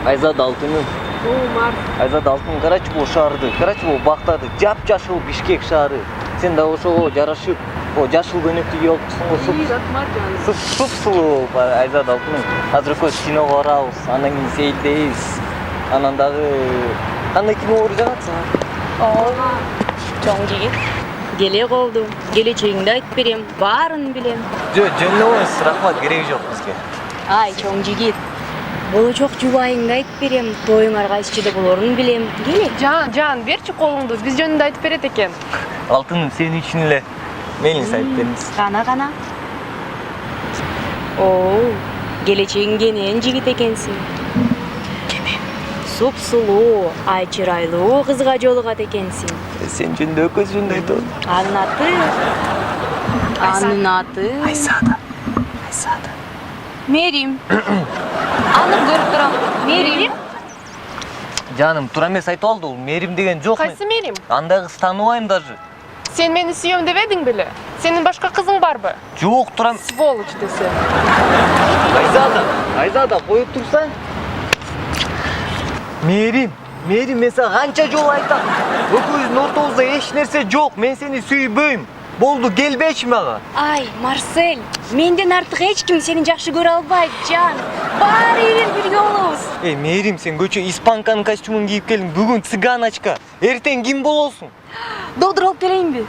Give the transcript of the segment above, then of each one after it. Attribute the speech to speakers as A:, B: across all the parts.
A: Айзада Алтынын.
B: Марс.
A: Айзада Алтын Карачбол шаарды, Карачбол бактады, жап-жашыл Бишкек шаары. Сен да ошого жарашып, жашыл көнөктү кийип алыпсың.
B: Рахмат жаным.
A: Суп-сулуу Айзада Алтынын. Азыр көз киного барабыз, андан кийин сейилдейбиз. Анан дагы кандай кино көрүп жатасың?
C: Чоң жигит. Келе колду. Келечегиңди айтып берем, баарын билем.
A: Жөнөбөз, рахмат, кереги жок бизге.
C: Ай, чоң жигит. Болочок жубайыңды айтып берем, тоюңар кайсычыда болорун билем. Келе.
B: Жан, берчи колуңду. Биз жөнүндө айтып берет экен.
A: Алтыным, сен үчүн эле мейлиңиз айтып бериңиз.
C: Кана. Оо, келечегиң кенен жигит экенсиң. Суп-сулуу, ай чырайлуу кызга жолугат экенсиң.
A: Сен жөнүндө өкөз жөнүндө айтып.
C: Анын аты
A: Айзада.
C: Мерим. Аны көрүп турам. Мерим.
A: Жаным, туура эмес айтып алды, бул Мерим деген жок.
B: Кайсы Мерим?
A: Андай кыз тааныбайм даже.
B: Сен мени сүйөм дебедиң беле? Сенин башка кызың барбы?
A: Жок, турам.
B: Сволочь десе.
A: Айзада, коюп турсаң. Мерим, мен сага канча жолу айтам. Экөөбүздүн ортобузда эч нерсе жок. Мен сени сүйбөйм. Болду, келбечи мага.
C: Ай, Марсель, менден артык эч ким сени жакшы көрө албайт, жан. Баары эле бирге болобуз.
A: Мерим, сен көчө испанканын костюмун кийип келиң. Бүгүн цыганочка. Эртең ким болосуң?
C: Додур алып келейинби?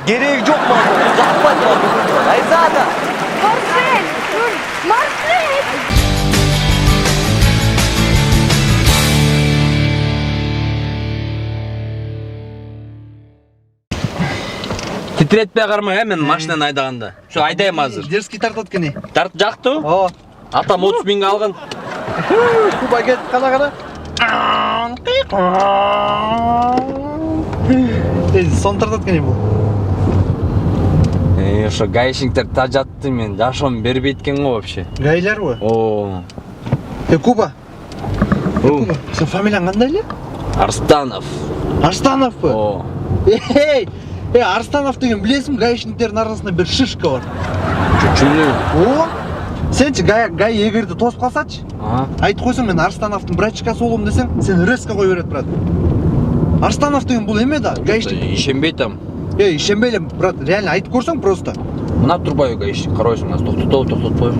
A: Кереги жок мага. Жакпайт мага. Айзада.
C: Марсель!
D: Титиретпей кармай, мен машинаны айдаганда. Şu айдайм азыр.
E: Дерзкий тартат кene.
D: Тарт жакту?
E: О.
D: Атам 30 миңге алган.
E: Куба кет, кана. Сон тартат кene бул.
D: Ошо гаишниктер тажатты, мен жашоом бербейт экен го вообще.
E: Гайларбы?
D: О.
E: Куба. Куба. Сен фамилияң кандай эле?
D: Арстанов.
E: Арстановпы?
D: О.
E: Арстанов деген билесиң, гаишниктердин арасында бир шишка бар.
D: Чүчүнү.
E: О. Сенчи гай эгерде тосуп калсачы? Айтып койсоң, мен Арстановдун брачкасы болом десең, сени резко кое берет, брат. Арстанов деген бул эме да, гаишник.
D: Ишенбейтем.
E: Ишенбей элем, брат, реально айтып көрсөң просто.
D: Мына турбай гаишник, карабайсың, аз токтотобойм.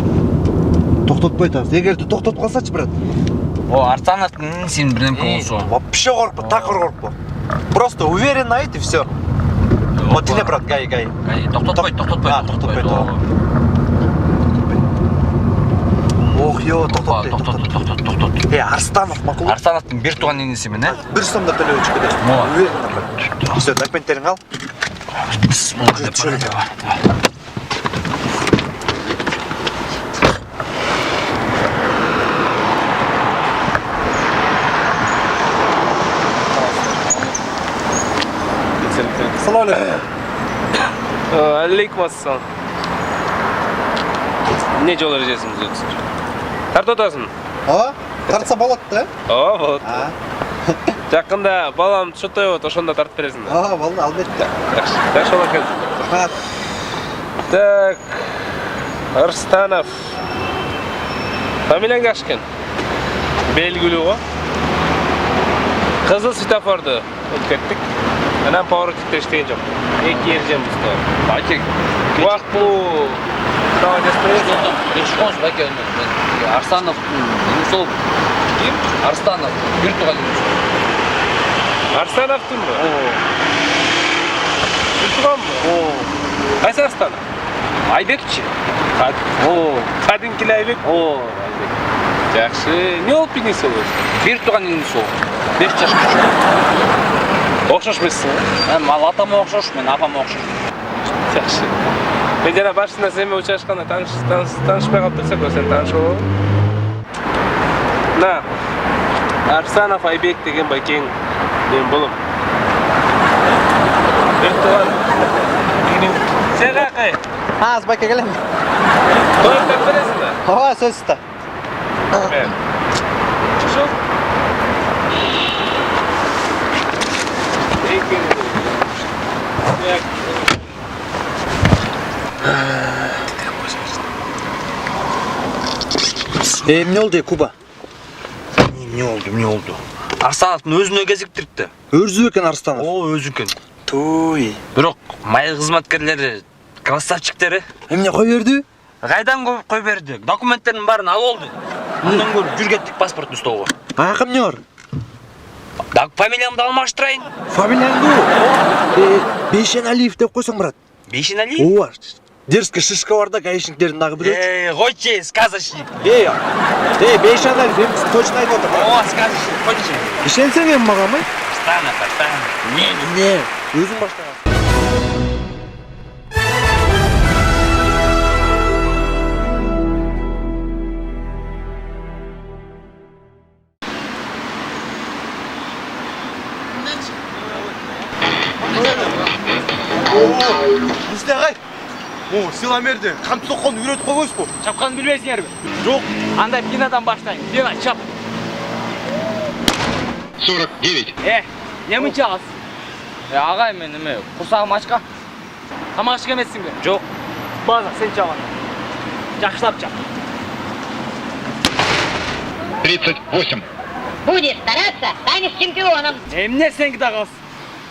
E: Токтотпойт аз. Эгерде токтотуп калсачы, брат.
D: О, Арстановдун сен бирдемке болсо.
E: Вообще коркпо, такыр коркпо. Просто уверенно айт и всё. Вот эле, брат, гай.
D: Токтотпойт.
E: Токтотпойт. Ох, токтот. Арстанов макул.
D: Арстановдун бир тууган иниси мен, э?
E: 1 сомдо төлөбөй чыгып кетесиң. Уверенно, брат. Всё, документтериңди ал. Салам алейкум.
F: Алейкум ассалам. Не жол эрежесиңизди өтсүңүз? Тартып атасың?
E: Тартса болот да?
F: Болот. Жакында балам шотой болот, ошондо тартып бересиң да.
E: Болду, албетте.
F: Жакшы болот экен.
E: Рахмат.
F: Так, Арстанов. Фамилияң жакшы экен. Белгилүү го. Кызыл светофорду өткөрттүк. Анан поворотникте иштеген жок. 2 эрежемиз бар.
D: Баки.
F: Убакыт бул права жаспайсың.
D: Решконс баки. Арстанов, сол ким? Арстанов, бир тууган иниси.
F: Арстановдунбу? Бир тууганбы? Кайсы Арстанов?
D: Айбекчи.
F: Кадимки Айбек? Айбек. Жакшы. Не болуп иниси болот?
D: Бир тууган иниси ол. 5 жаш күчүк.
F: Окшош эмессиң?
D: Ал атама окшош, мен апама окшош.
F: Жакшы. Мен жана башында сен менен учурашканда таанышпай калып турсак, сен тааныш болобу? На. Арстанов Айбек деген байкең менин болом. Бир тууган. Сен какай?
E: Аз байке келем.
F: Тоюп тартып бересиң да?
E: Сөзсүз да.
F: Чошо?
E: Эмне болду, Куба?
D: Эмне болду? Арстановдун өзүнө кезиктирипти.
E: Өзү экен Арстанов.
D: Өзү экен.
E: Туй.
D: Бирок майыл кызматкерлери красавчиктери
E: Эмне кой берди?
D: кайдан кой берди? Документтердин баарын алып алды. Мындан көрүп жүргеттик паспорттун столго.
E: Баягы эмне бар?
D: Так фамилиямды алмаштырайын.
E: Фамилияңды Бейшеналиев деп койсоң, брат.
D: Бейшеналиев?
E: Ооба. Дерзкая шишка бар да, гаишниктердин дагы бирөө.
D: Койчу, сказочник.
E: Бейшеналиев, эмси точно айтып атам.
D: О, сказочник, койчу.
E: Ишенсең эми мага, май?
D: Постана.
E: Не, өзүң баштаган.
G: Мустагай. Силамерди камт сокконду үйрөтүп койбойсузбу?
F: Чапканды билбейсиңерби?
G: Жок.
F: Андай пинадан баштайын. Пина чап.
H: 49.
F: Не мынчагыз? Агай мен эме курсагым ачка. Тамак ичкен эмессиңби?
D: Жок.
F: База сен чабан. Жакшылап чап.
H: 38.
I: Будет стараться, станешь чемпионом.
F: Эмне сеники дагы?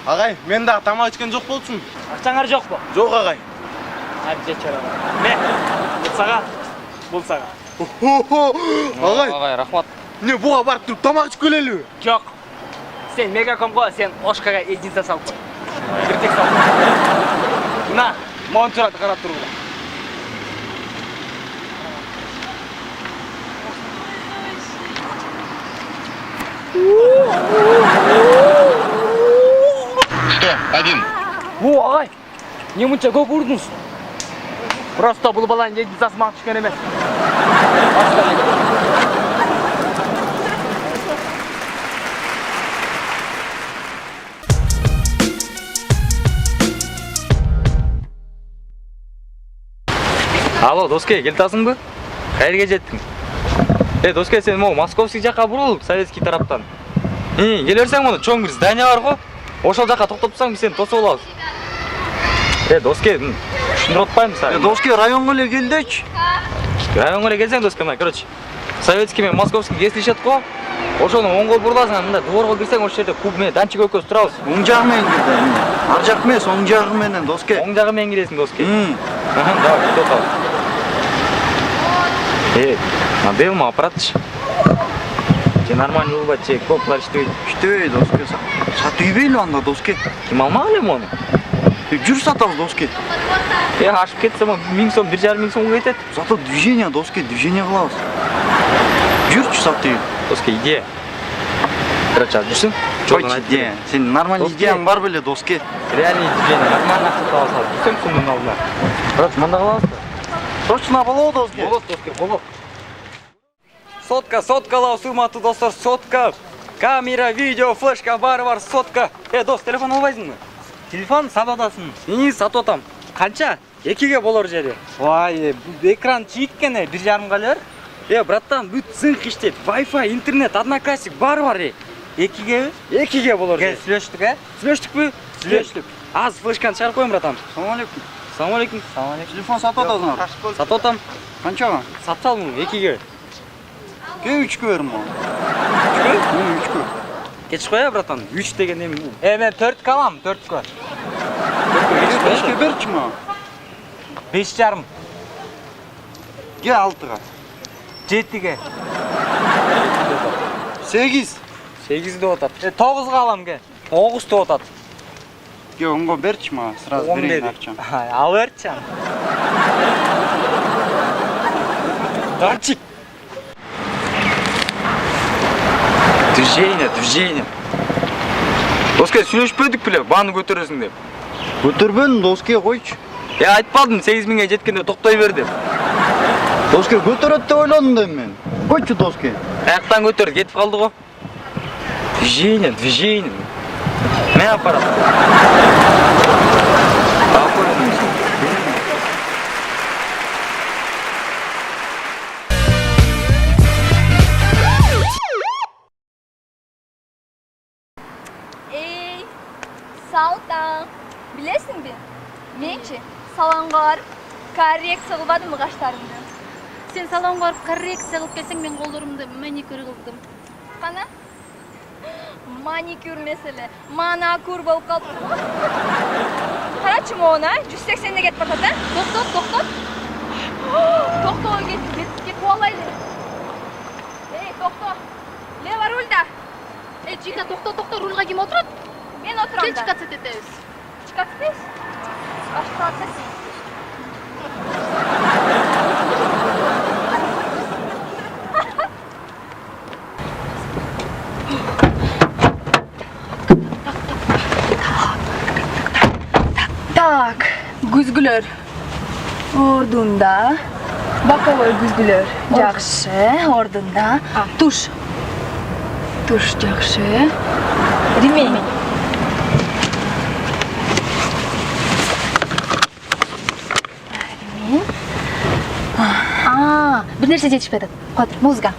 G: Агай, мен дагы тамак ичкен жок болчумун?
F: Акчаңар жокпу?
G: Жок, агай.
F: Хadi чара. Ме? Бул сага.
G: Агай,
F: Агай, рахмат.
G: эмне буга барып туруп тамак ичип келелиби?
F: Жок. Сен мегакомго, сен Ошкага единица салып кой. Биртек салып. На, монтурат карап тургула.
H: Один.
F: О, агай. Не мынча көп урдуңуз? Просто бул баланын единицасы мага түшкөн эмес.
J: Алло, доскей, келтасыңбы? Кайерге жеттиң? Доскей, сен могу московский жакка бурул, советский тараптан. Келе берсең муну чоң бир здание бар го. Ошол жакка токтоп турсаң, биз сени тосуп алабыз. Доскей, түшүндүрүп атпаймынбы сага?
E: Доскей, районго эле келдичи.
J: Районго эле келсең, доскей, короче, советский менен московский кесилишет го. Ошону оңго буруласың, мында дворго кирсең, ошол жерде куб менен данчик экөөбүз турабыз.
E: Оң жагы менен кирди. Ар жак эмес, оң жагы менен, доскей.
J: Оң жагы менен киресиң, доскей. Давай, токтол. Модель ма аппаратчы? Че нормально улыбать, че кнопкалар иштебейт.
E: Иштебейт, доскей. Сатып ийбейли анда, доскей.
J: Ким алмак элем ону?
E: Жүр сатабыз, доскей.
J: Ашып кетсе, 1000 сом, 1,5 сомго кетет.
E: Зато движение, доскей, движение кылабыз. Жүрчү сатып.
J: Доскей, идея. Короче, жүрсүң?
E: Койчу, идея. Сен нормальный идеяң бар беле, доскей.
J: Реальный движение, нормально акча таба салып. Жүрсөң сумдун алдына. Короче, мында калабыз.
E: Точно болобу, доскей?
J: Болот, доскей, болот. Соткалау, урматтуу достор, сотка. Камера, видео, флешка, баары бар, сотка. Дос, телефон албайсыңбы? Телефон сатып атасың. Сатып атам. Канча? 2ге болор жери. Вай, экран чийиккен, 1,5 лер. Браттан, бүт зынк иштейт. Wi-Fi, интернет, одноклассник баары бар. 2ге? 2ге болор жери. Сүйлөштүк, Сүйлөштүкпү? Сүйлөштүк. Аз флешканы чыгарып коюм, братан.
E: Салам алейкум.
J: Салам алейкум.
E: Телефон сатып атасыңар?
J: Сатып атам.
E: Канчага?
J: Сатып алдым 2ге.
E: Ке 3кө берим ага.
J: 3кө?
E: 3кө.
J: Кеч коя, братан. 3 деген эми. Мен 4кө алам, 4кө.
E: 5кө берчи мага.
J: 5,5.
E: Ке 6га.
J: 7ге.
E: 8.
J: 8 деп атат. 9га алам ке. 9 деп атат.
E: Ке онго берчи мага, сразу берейин акчаны.
J: Ал берчи. Данчик. Движение. Доскей, сүйлөшпөдүк беле, бааны көтөрөсүң деп.
E: Көтөрбөдүм, доскей, койчу.
J: Айтпадым, 8000ге жеткенде токтой бер деп.
E: Доскей көтөрөт деп ойлодум да мен. Койчу, доскей.
J: Аяктан көтөрүп кетип калды го. Движение. Мен аппарат.
C: Салтан, билесиңби? Менчи салонго барып коррекция кылбадымбы каштарымды? Сен салонго барып коррекция кылып келсең, мен колдорумду маникюр кылдым. атканы? Маникюр меселе. Манакур болуп калды. Карачы моуна, 180 кетип барат, а? Токтот. Токто, кетип алайлы. Эй, токто. Лева рульда.
B: Эй, Жика, токто, рульга ким отурат?
C: Мен отурам.
B: Кел чикатсет этебиз.
C: Чикатсыз? Баштаасыз. Так, күзгүлөр ордунда. Боковой күзгүлөр жакшы, ордунда. Туш жакшы. Ремень. Бир нерсе жетишпей атат. Кот, музыка.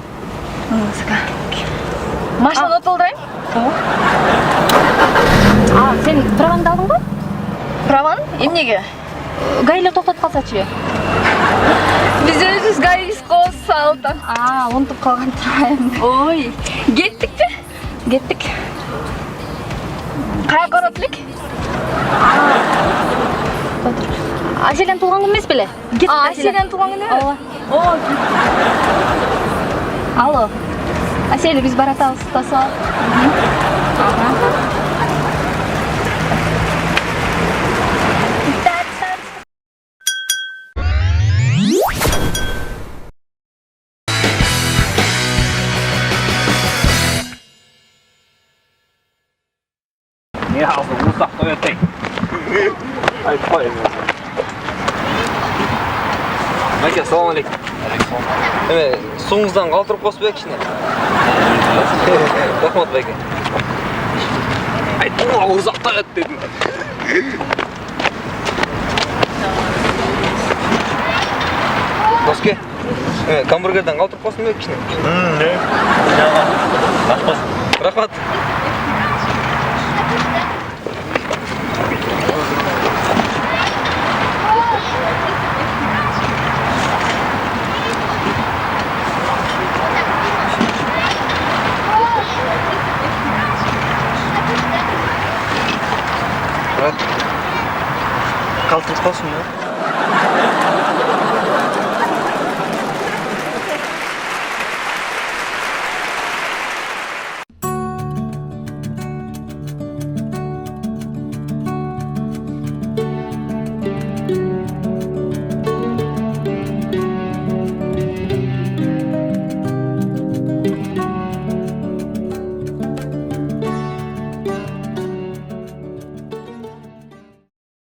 C: Машина отолдойм? Сен праваңды алдың ба? Праван? Эмнеге? Гаилер токтотуп калсачы? Биз өзүбүз гаи кооса алты. Унутуп калган турайм. Ой, кеттикпи? Кеттик. Каяка барат элек? Аселен туулган күн эмес беле? Аселен туулган күнү? Ооба. Алло. Аселе, биз баратабыз, тосуп ал.
F: Не алды, устак Toyota. Айтпай өзі.
J: Мәке, салам алейкум. Суыңыздан қалтырып қосып ек ішіне. Рахмат, Мәке.
F: Айтпай, устак Toyota дедім.
J: Доске, гамбургерден қалтырып қосып ек ішіне. Рахмат. Қалтырып қосып ек.